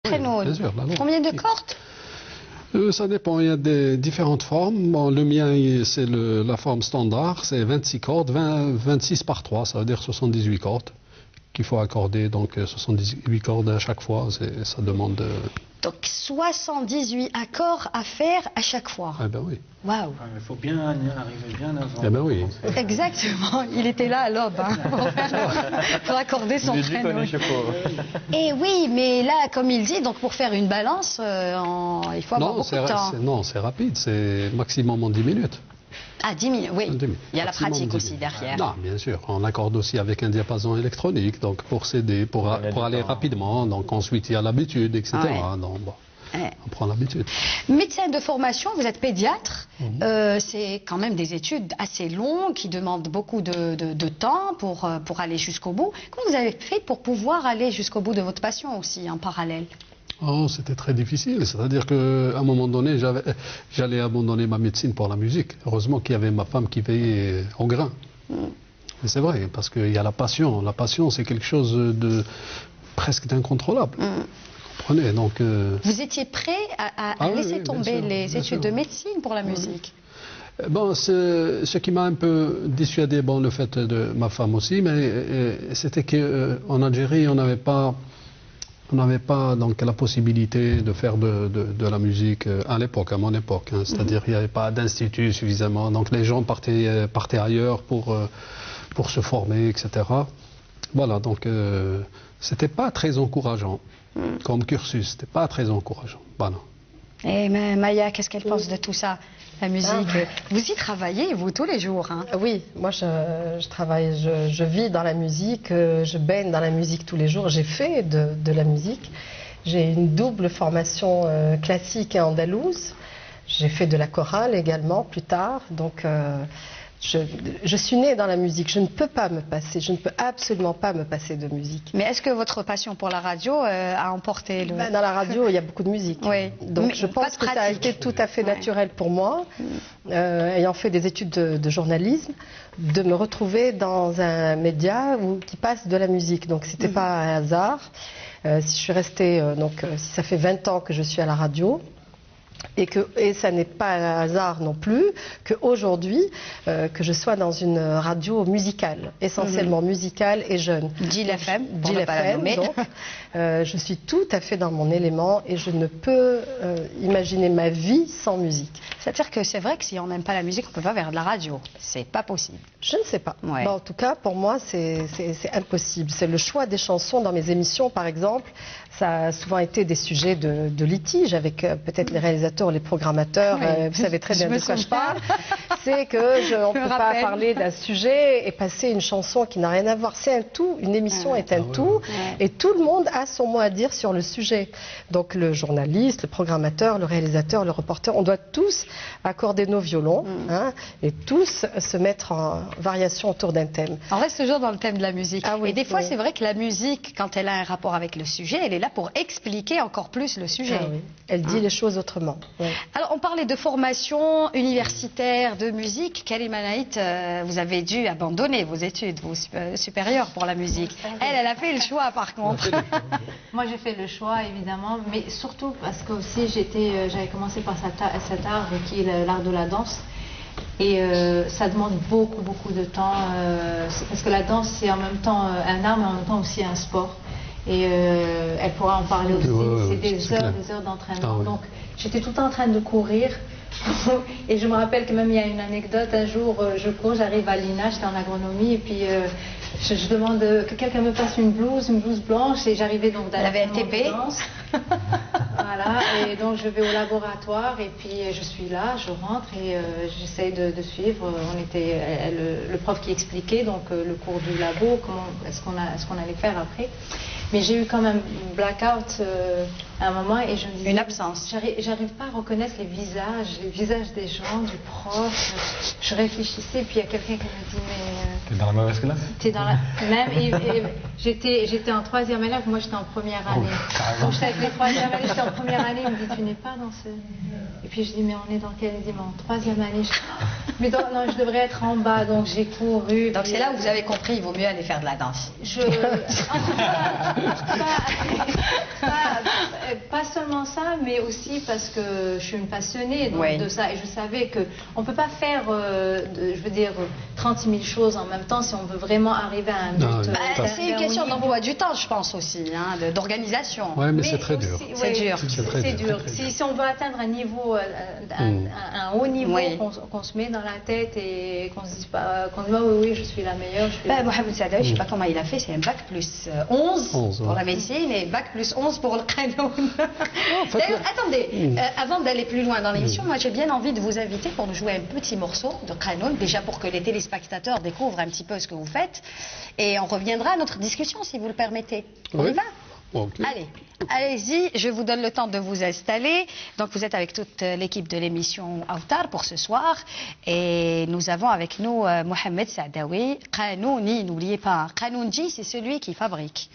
Traîneau. Bien sûr, la longue. Combien de cordes? Ça dépend, il y a des différentes formes. Bon, le mien, c'est la forme standard, c'est 26 cordes, 26 par 3, ça veut dire 78 cordes qu'il faut accorder, donc 78 cordes à chaque fois, ça demande... Donc 78 accords à faire à chaque fois. Eh ben oui. Waouh. Il faut bien arriver bien avant. Eh ben oui. Exactement, il était là à l'aube pour accorder son traîneau. Et oui, mais là, comme il dit, donc pour faire une balance, il faut avoir beaucoup de temps. Non, c'est rapide, c'est maximum en 10 minutes. Ah, 10 minutes, oui. 10 minutes. Il y a la Maximum pratique 10 aussi minutes. derrière. Non, bien sûr. On accorde aussi avec un diapason électronique, donc pour s'aider, pour aller rapidement. Donc ensuite, il y a l'habitude, etc. Ouais. Donc, bon, Ouais. on prend l'habitude. Médecin de formation, vous êtes pédiatre. C'est quand même des études assez longues qui demandent beaucoup de temps pour aller jusqu'au bout. Comment vous avez fait pour pouvoir aller jusqu'au bout de votre passion aussi en parallèle? Oh, c'était très difficile. C'est-à-dire qu'à un moment donné, j'allais abandonner ma médecine pour la musique. Heureusement qu'il y avait ma femme qui veillait au grain. Mais c'est vrai, parce qu'il y a la passion. La passion, c'est quelque chose de presque d'incontrôlable. Vous comprenez, donc... Vous étiez prêt à laisser tomber les études de médecine pour la musique? Bon, ce qui m'a un peu dissuadé, bon, le fait de ma femme aussi, mais c'était qu'en Algérie, on n'avait pas donc la possibilité de faire de la musique à l'époque, à mon époque. Hein. C'est-à-dire qu'il n'y avait pas d'institut suffisamment. Donc les gens partaient ailleurs pour se former, etc. Voilà, donc c'était pas très encourageant comme cursus. C'était pas très encourageant. Voilà. Et Maya, qu'est-ce qu'elle pense de tout ça, la musique? Vous y travaillez, vous, tous les jours, hein? Oui, moi je travaille, je vis dans la musique, je baigne dans la musique tous les jours. J'ai fait de la musique. J'ai une double formation classique et andalouse. J'ai fait de la chorale également plus tard. Donc je suis née dans la musique. Je ne peux pas me passer, je ne peux absolument pas me passer de musique. Mais est-ce que votre passion pour la radio a emporté le... Dans la radio, il y a beaucoup de musique. Oui. Donc je pense que ça a été tout à fait naturel pour moi, ayant fait des études de journalisme, de me retrouver dans un média qui passe de la musique. Donc c'était pas un hasard. Si je suis restée, si ça fait 20 ans que je suis à la radio, et ça n'est pas un hasard non plus qu'aujourd'hui, que je sois dans une radio musicale, essentiellement musicale et jeune. Gil FM, Gil FM, donc, je suis tout à fait dans mon élément et je ne peux imaginer ma vie sans musique. C'est-à-dire que c'est vrai que si on n'aime pas la musique, on ne peut pas faire de la radio. C'est pas possible. Je ne sais pas. Ouais. Bon, en tout cas, pour moi, c'est impossible. C'est le choix des chansons dans mes émissions, par exemple. Ça a souvent été des sujets de litige avec peut-être les réalisateurs, les programmateurs. Vous savez très bien de quoi je parle. C'est qu'on ne peut pas parler d'un sujet et passer une chanson qui n'a rien à voir. C'est un tout. Une émission est un tout. Et tout le monde a son mot à dire sur le sujet. Donc le journaliste, le programmateur, le réalisateur, le reporter, on doit tous accorder nos violons et tous se mettre en variation autour d'un thème. On reste toujours dans le thème de la musique. Oui, et des fois, c'est vrai que la musique, quand elle a un rapport avec le sujet, elle est là pour expliquer encore plus le sujet. Oui. Elle dit les choses autrement. Oui. Alors, on parlait de formation universitaire, de musique. Karima Naït, vous avez dû abandonner vos études supérieures pour la musique. Elle a fait le choix, par contre. Moi, j'ai fait le choix, évidemment, mais surtout parce que aussi j'avais commencé par cet art qui est l'art de la danse. Et ça demande beaucoup de temps, parce que la danse, c'est en même temps un art, mais en même temps aussi un sport. Et elle pourra en parler aussi. C'est des heures d'entraînement. Donc, j'étais tout le temps en train de courir. Et je me rappelle que même il y a une anecdote, un jour je cours, j'arrive à l'INA, j'étais en agronomie, et puis je demande que quelqu'un me passe une blouse blanche, et j'arrivais donc dans la VLTP. Voilà, et donc je vais au laboratoire, et puis je suis là, je rentre et j'essaye de suivre. On était le prof qui expliquait donc le cours du labo, ce qu'on allait faire après. Mais j'ai eu quand même une blackout à un moment et je me disais... Une absence. J'arrive pas à reconnaître les visages des gens, du prof. Je réfléchissais, puis il y a quelqu'un qui me dit, mais... T'es dans la mauvaise classe? T'es dans la... Même, J'étais en troisième année, moi j'étais en première année. Donc j'étais avec les troisième années, j'étais en première année, il me dit tu n'es pas dans ce... Et puis je dis mais on est dans quelle... Il dit mais en troisième année, mais non, je devrais être en bas, donc j'ai couru. Donc c'est là où vous avez compris, il vaut mieux aller faire de la danse. Pas seulement ça, mais aussi parce que je suis une passionnée donc, de ça et je savais qu'on ne peut pas faire, je veux dire, 30 000 choses en même temps si on veut vraiment arriver à un but. C'est une question d'emploi du temps, je pense aussi, hein, d'organisation. Oui, mais c'est très dur. C'est dur. C'est dur. Si on veut atteindre un niveau, un haut niveau, qu'on se met dans la tête et qu'on se dise pas, oui, je suis la meilleure. Mohamed Saadawi, je ne sais pas comment il a fait, c'est un bac plus 11 pour la médecine et bac plus 11 pour le Qanoun. D'ailleurs, attendez, avant d'aller plus loin dans l'émission, moi j'ai bien envie de vous inviter pour nous jouer un petit morceau de Qanoun, déjà pour que les téléspectateurs découvrent un petit peu ce que vous faites. Et on reviendra à notre discussion si vous le permettez. On y va? Okay. Allez, allez-y, je vous donne le temps de vous installer. Donc vous êtes avec toute l'équipe de l'émission Awtar pour ce soir. Et nous avons avec nous Mohamed Saadawi. Qanouni, n'oubliez pas, Qanounji, c'est celui qui fabrique.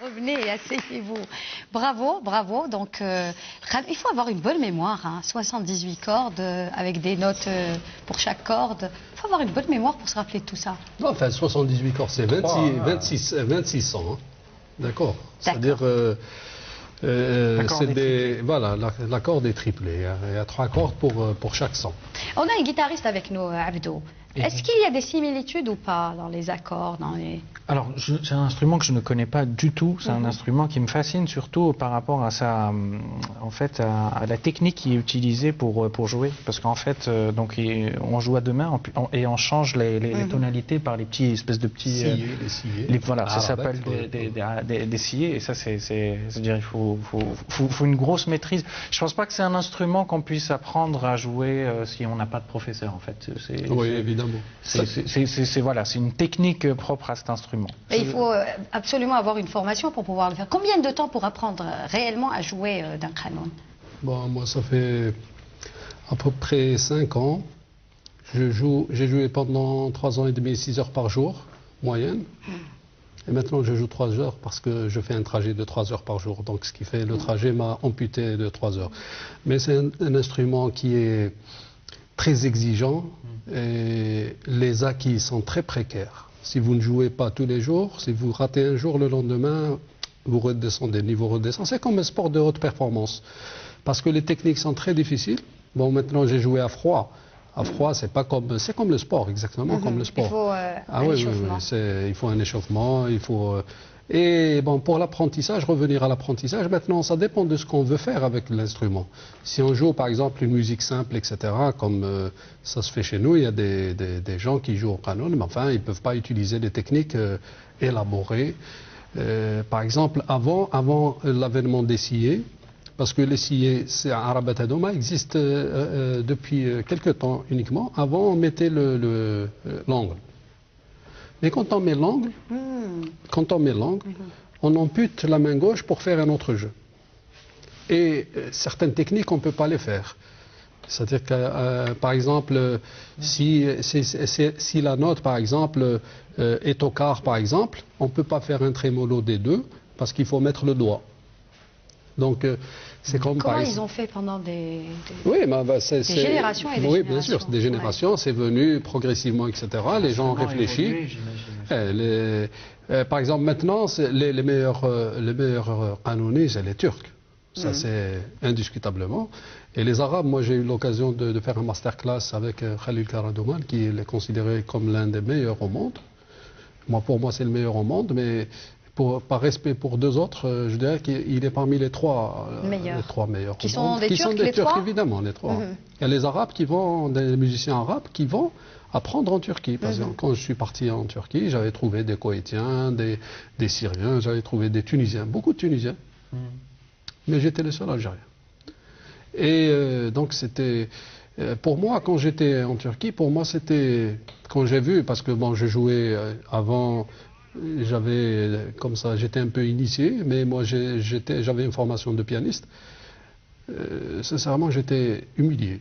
Revenez, asseyez-vous. Bravo, bravo. Donc, il faut avoir une bonne mémoire. Hein. 78 cordes avec des notes pour chaque corde. Il faut avoir une bonne mémoire pour se rappeler de tout ça. Non, enfin, 78 cordes, c'est 26 sons. Hein. D'accord. C'est-à-dire, voilà, l'accord est triplé. Il y a 3 cordes pour chaque son. On a un guitariste avec nous, Abdou. Est-ce qu'il y a des similitudes ou pas dans les accords, dans les... Alors, c'est un instrument que je ne connais pas du tout. C'est un instrument qui me fascine surtout par rapport à en fait, à la technique qui est utilisée pour jouer. Parce qu'en fait, donc, on joue à deux mains et on change les tonalités par les petits espèces de petits. Les sillés. Voilà, ça s'appelle des sillés. Et ça, c'est-à-dire, il faut une grosse maîtrise. Je pense pas que c'est un instrument qu'on puisse apprendre à jouer si on n'a pas de professeur, en fait. Oui, évidemment. Voilà, c'est une technique propre à cet instrument. Et il faut absolument avoir une formation pour pouvoir le faire. Combien de temps pour apprendre réellement à jouer d'un qanun? Bon, moi, ça fait à peu près 5 ans. J'ai joué pendant 3 ans et demi, 6 heures par jour, moyenne. Et maintenant, je joue 3 heures parce que je fais un trajet de 3 heures par jour. Donc, ce qui fait le trajet m'a amputé de 3 heures. Mais c'est un instrument qui est très exigeant et les acquis sont très précaires. Si vous ne jouez pas tous les jours, si vous ratez un jour, le lendemain, vous redescendez, le niveau redescend. C'est comme un sport de haute performance. Parce que les techniques sont très difficiles. Bon, maintenant, j'ai joué à froid. À froid, c'est comme le sport, exactement comme le sport. Il faut un échauffement. Il faut un échauffement, Et bon, pour l'apprentissage, revenir à l'apprentissage, maintenant, ça dépend de ce qu'on veut faire avec l'instrument. Si on joue, par exemple, une musique simple, etc., comme ça se fait chez nous, il y a des gens qui jouent au qanun, mais enfin, ils ne peuvent pas utiliser des techniques élaborées. Par exemple, avant l'avènement des sillés, parce que les sillés, c'est Arabat Adoma, existent depuis quelques temps uniquement. Avant, on mettait l'angle. Mais quand on met l'angle, on ampute la main gauche pour faire un autre jeu. Et certaines techniques, on ne peut pas les faire. C'est-à-dire que, par exemple, si la note, par exemple, est au quart, par exemple, on ne peut pas faire un trémolo des deux parce qu'il faut mettre le doigt. Donc, c'est comme Comment ils ont fait pendant des générations et des générations. Oui, bien sûr, des générations, c'est venu progressivement, etc. Les gens ont réfléchi. Par exemple, maintenant, les meilleurs qanounis, c'est les Turcs. Ça, c'est indiscutablement. Et les Arabes, moi, j'ai eu l'occasion de faire un masterclass avec Khalil Karadoman, qui est considéré comme l'un des meilleurs au monde. Pour moi, c'est le meilleur au monde, mais par respect pour deux autres, je dirais qu'il est parmi les trois meilleurs. Qui sont des Turcs, évidemment, les trois. Il y a les Arabes des musiciens arabes qui vont apprendre en Turquie. Par exemple, quand je suis parti en Turquie, j'avais trouvé des Koweïtiens, des Syriens, j'avais trouvé des Tunisiens, beaucoup de Tunisiens. Mais j'étais le seul Algérien. Et donc c'était... pour moi, quand j'étais en Turquie, quand j'ai vu, parce que bon, je jouais avant... j'étais un peu initié, mais moi j'avais une formation de pianiste. Sincèrement, j'étais humilié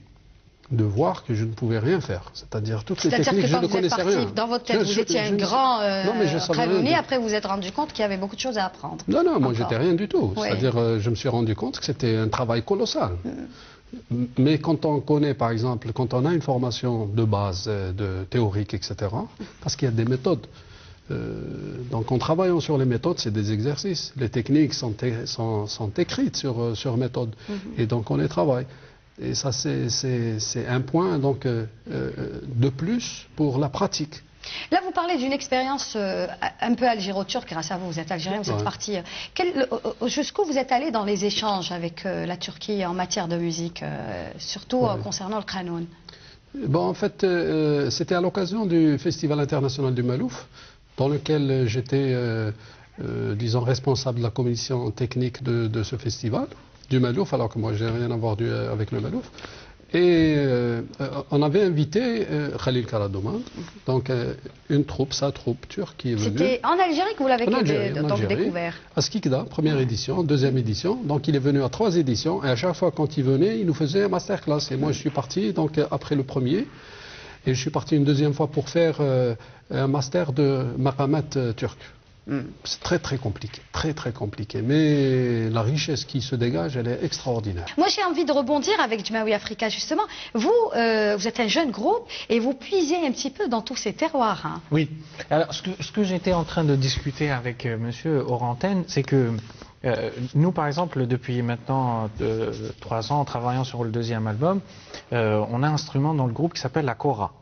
de voir que je ne pouvais rien faire. C'est-à-dire toutes les techniques, je ne connaissais rien. Dans votre tête, vous étiez un grand qanounis, après vous vous êtes rendu compte qu'il y avait beaucoup de choses à apprendre. Non, moi j'étais rien du tout. C'est-à-dire, je me suis rendu compte que c'était un travail colossal. Mais quand on connaît, par exemple, quand on a une formation de base, théorique, etc., parce qu'il y a des méthodes. Donc en travaillant sur les méthodes, c'est des exercices. Les techniques sont écrites sur méthode. Et donc on les travaille. Et ça, c'est un point donc, de plus pour la pratique. Là, vous parlez d'une expérience un peu algéro-turque. Grâce à vous, vous êtes algérien, vous êtes parti. Jusqu'où vous êtes allé dans les échanges avec la Turquie en matière de musique, surtout concernant le qanun? Bon, en fait, c'était à l'occasion du Festival international du Malouf, dans lequel j'étais, disons, responsable de la commission technique de ce festival, du Malouf, alors que moi, je n'ai rien à voir avec le Malouf. Et on avait invité Khalil Karadoman, donc sa troupe turque qui est venue. C'était en Algérie que vous l'avez découvert? À Skikda, première édition, deuxième édition. Donc il est venu à 3 éditions, et à chaque fois quand il venait, il nous faisait un masterclass. Et moi, je suis parti donc, après le premier. Et je suis parti une deuxième fois pour faire un master de maqamat turc. C'est très très compliqué, mais la richesse qui se dégage, elle est extraordinaire. Moi j'ai envie de rebondir avec Jumaoui Africa justement. Vous êtes un jeune groupe et vous puisez un petit peu dans tous ces terroirs. Hein. Oui, alors ce que j'étais en train de discuter avec monsieur hors antenne, c'est que nous par exemple depuis maintenant 3 ans en travaillant sur le 2e album, on a un instrument dans le groupe qui s'appelle la kora.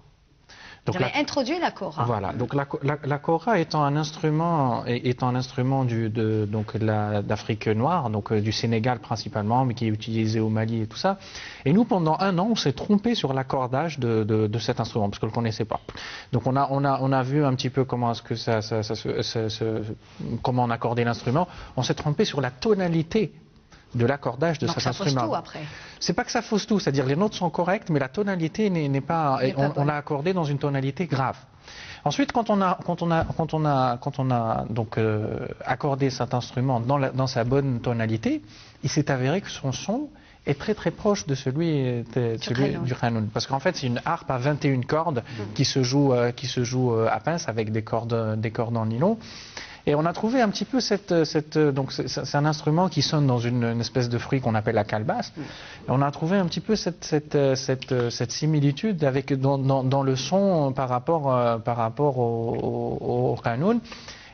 Donc vous avez introduit la kora. Voilà, donc la kora étant un instrument, d'Afrique noire, donc du Sénégal principalement, mais qui est utilisé au Mali et tout ça. Et nous, pendant un an, on s'est trompé sur l'accordage de cet instrument, parce qu'on ne le connaissait pas. Donc on a vu un petit peu comment est-ce que comment on accordait l'instrument. On s'est trompé sur la tonalité de l'accordage de cet instrument. Donc ça fausse tout après. C'est pas que ça fausse tout, c'est-à-dire les notes sont correctes, mais la tonalité n'est pas. On l'a accordé dans une tonalité grave. Ensuite, quand on a donc accordé cet instrument dans sa bonne tonalité, il s'est avéré que son son est très très proche de celui du qanun. Parce qu'en fait, c'est une harpe à 21 cordes qui se joue à pince avec des cordes en nylon. Et on a trouvé un petit peu donc c'est un instrument qui sonne dans une espèce de fruit qu'on appelle la calebasse. Et on a trouvé un petit peu cette similitude dans le son par rapport au qanun.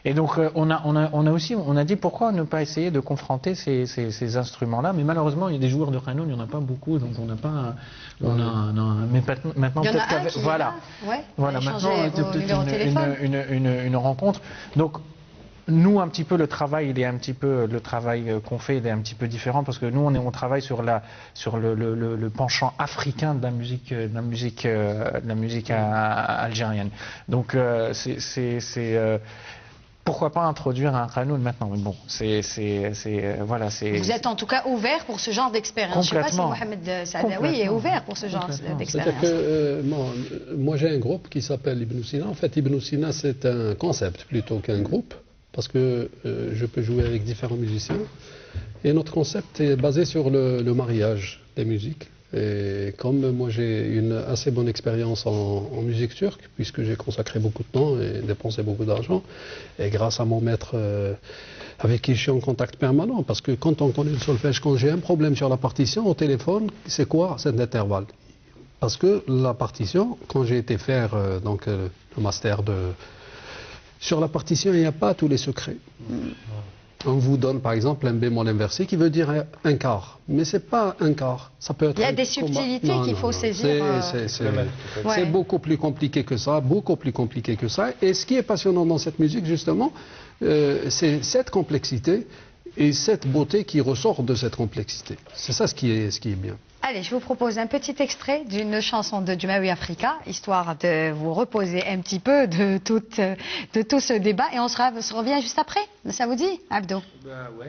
Et donc on a dit pourquoi ne pas essayer de confronter ces instruments-là. Mais malheureusement, il y a des joueurs de qanun, il n'y en a pas beaucoup, donc on n'a pas. Mais maintenant peut-être qu'avec voilà, maintenant peut-être une rencontre. Donc nous, un petit peu le travail qu'on fait, il est un petit peu différent parce que nous, on travaille sur le penchant africain de la musique algérienne. Donc, pourquoi pas introduire un qanun maintenant? Mais bon, voilà, c'est. Vous êtes en tout cas ouvert pour ce genre d'expérience. Je ne sais pas si Mohamed Saadawi est ouvert pour ce genre d'expérience. Moi, j'ai un groupe qui s'appelle Ibn Sina. En fait, Ibn Sina, c'est un concept plutôt qu'un groupe. Parce que je peux jouer avec différents musiciens. Et notre concept est basé sur le mariage des musiques. Et comme moi j'ai une assez bonne expérience en musique turque, puisque j'ai consacré beaucoup de temps et dépensé beaucoup d'argent, et grâce à mon maître avec qui je suis en contact permanent, parce que quand on connaît le solfège, quand j'ai un problème sur la partition, au téléphone, c'est quoi cet intervalle? Parce que la partition, quand j'ai été faire le master sur la partition, il n'y a pas tous les secrets. On vous donne par exemple un bémol inversé qui veut dire un quart. Mais ce n'est pas un quart. Ça peut être. Il y a des subtilités qu'il faut saisir. C'est beaucoup plus compliqué que ça, beaucoup plus compliqué que ça. Et ce qui est passionnant dans cette musique, justement, c'est cette complexité et cette beauté qui ressort de cette complexité. C'est ça ce qui est bien. Allez, je vous propose un petit extrait d'une chanson de Jumaoui Africa, histoire de vous reposer un petit peu de tout ce débat. Et on se revient juste après. Ça vous dit, Abdo? Ouais.